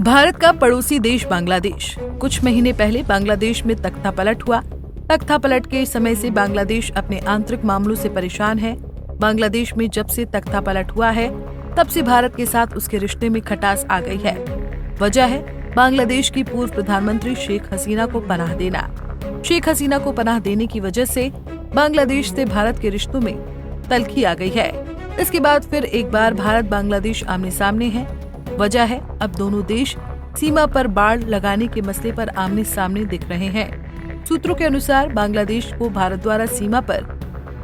भारत का पड़ोसी देश बांग्लादेश। कुछ महीने पहले बांग्लादेश में तख्ता पलट हुआ। तख्ता पलट के समय से बांग्लादेश अपने आंतरिक मामलों से परेशान है। बांग्लादेश में जब से तख्ता पलट हुआ है तब से भारत के साथ उसके रिश्ते में खटास आ गई है। वजह है बांग्लादेश की पूर्व प्रधानमंत्री शेख हसीना को पनाह देना। शेख हसीना को पनाह देने की वजह से बांग्लादेश से भारत के रिश्तों में तल्खी आ गई है। इसके बाद फिर एक बार भारत बांग्लादेश आमने सामने है। वजह है अब दोनों देश सीमा पर बाड़ लगाने के मसले पर आमने सामने दिख रहे हैं। सूत्रों के अनुसार बांग्लादेश को भारत द्वारा सीमा पर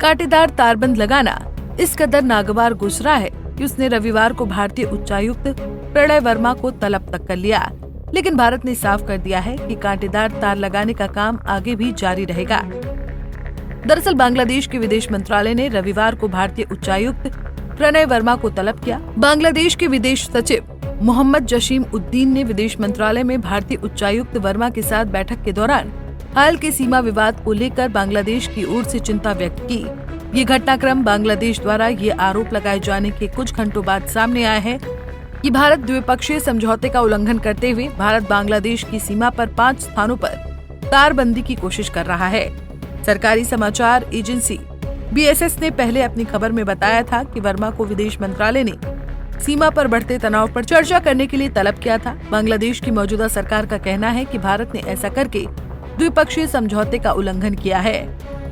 कांटेदार तारबंद लगाना इस कदर नागवार गुजरा है कि उसने रविवार को भारतीय उच्चायुक्त प्रणय वर्मा को तलब तक कर लिया। लेकिन भारत ने साफ कर दिया है कि कांटेदार तार लगाने का काम आगे भी जारी रहेगा। दरअसल बांग्लादेश के विदेश मंत्रालय ने रविवार को भारतीय उच्चायुक्त प्रणय वर्मा को तलब किया। बांग्लादेश के विदेश सचिव मोहम्मद जसीम उद्दीन ने विदेश मंत्रालय में भारतीय उच्चायुक्त वर्मा के साथ बैठक के दौरान हाल के सीमा विवाद को लेकर बांग्लादेश की ओर से चिंता व्यक्त की। ये घटनाक्रम बांग्लादेश द्वारा ये आरोप लगाए जाने के कुछ घंटों बाद सामने आया है कि भारत द्विपक्षीय समझौते का उल्लंघन करते हुए भारत बांग्लादेश की सीमा पर 5 स्थानों पर तारबंदी की कोशिश कर रहा है। सरकारी समाचार एजेंसी BSS ने पहले अपनी खबर में बताया था कि वर्मा को विदेश मंत्रालय ने सीमा पर बढ़ते तनाव पर चर्चा करने के लिए तलब किया था। बांग्लादेश की मौजूदा सरकार का कहना है कि भारत ने ऐसा करके द्विपक्षीय समझौते का उल्लंघन किया है।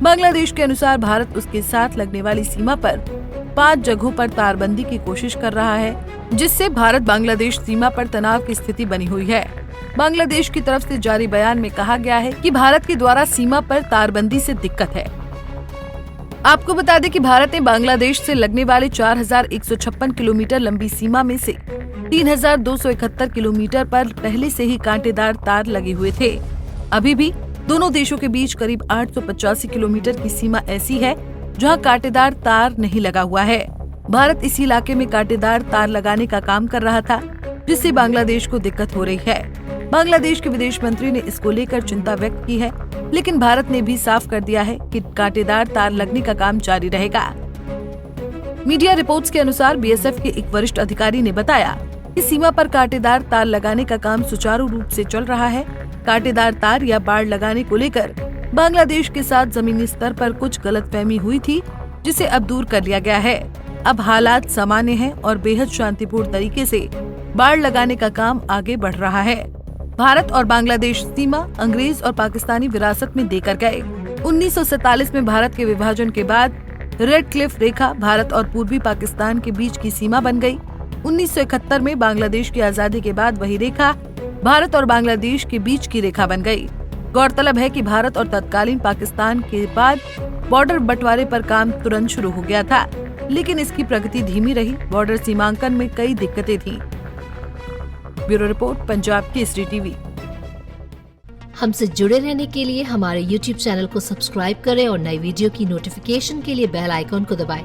बांग्लादेश के अनुसार भारत उसके साथ लगने वाली सीमा पर 5 जगहों पर तारबंदी की कोशिश कर रहा है, जिससे भारत बांग्लादेश सीमा पर तनाव की स्थिति बनी हुई है। बांग्लादेश की तरफ से जारी बयान में कहा गया है कि भारत के द्वारा सीमा पर तारबंदी से दिक्कत है। आपको बता दें कि भारत ने बांग्लादेश से लगने वाले 4156 किलोमीटर लंबी सीमा में से 3271 किलोमीटर पर पहले से ही कांटेदार तार लगे हुए थे। अभी भी दोनों देशों के बीच करीब 885 किलोमीटर की सीमा ऐसी है जहां कांटेदार तार नहीं लगा हुआ है। भारत इसी इलाके में कांटेदार तार लगाने का काम कर रहा था, जिससे बांग्लादेश को दिक्कत हो रही है। बांग्लादेश के विदेश मंत्री ने इसको लेकर चिंता व्यक्त की है, लेकिन भारत ने भी साफ कर दिया है कि कांटेदार तार लगने का काम जारी रहेगा। मीडिया रिपोर्ट्स के अनुसार BSF के एक वरिष्ठ अधिकारी ने बताया कि सीमा पर कांटेदार तार लगाने का काम सुचारू रूप से चल रहा है। कांटेदार तार या बाड़ लगाने को लेकर बांग्लादेश के साथ जमीनी स्तर पर कुछ गलतफहमी हुई थी, जिसे अब दूर कर लिया गया है। अब हालात सामान्य हैं और बेहद शांतिपूर्ण तरीके से बाड़ लगाने का काम आगे बढ़ रहा है। भारत और बांग्लादेश सीमा अंग्रेज और पाकिस्तानी विरासत में देकर गए। 1947 में भारत के विभाजन के बाद रेड क्लिफ रेखा भारत और पूर्वी पाकिस्तान के बीच की सीमा बन गई। 1971 में बांग्लादेश की आजादी के बाद वही रेखा भारत और बांग्लादेश के बीच की रेखा बन गई। गौरतलब है कि भारत और तत्कालीन पाकिस्तान के बाद बॉर्डर बंटवारे पर काम तुरंत शुरू हो गया था, लेकिन इसकी प्रगति धीमी रही। बॉर्डर सीमांकन में कई दिक्कतें थीं। Bureau report, Punjab Kesari TV. हमसे जुड़े रहने के लिए हमारे YouTube चैनल को सब्सक्राइब करें और नई वीडियो की नोटिफिकेशन के लिए बेल आइकॉन को दबाएं।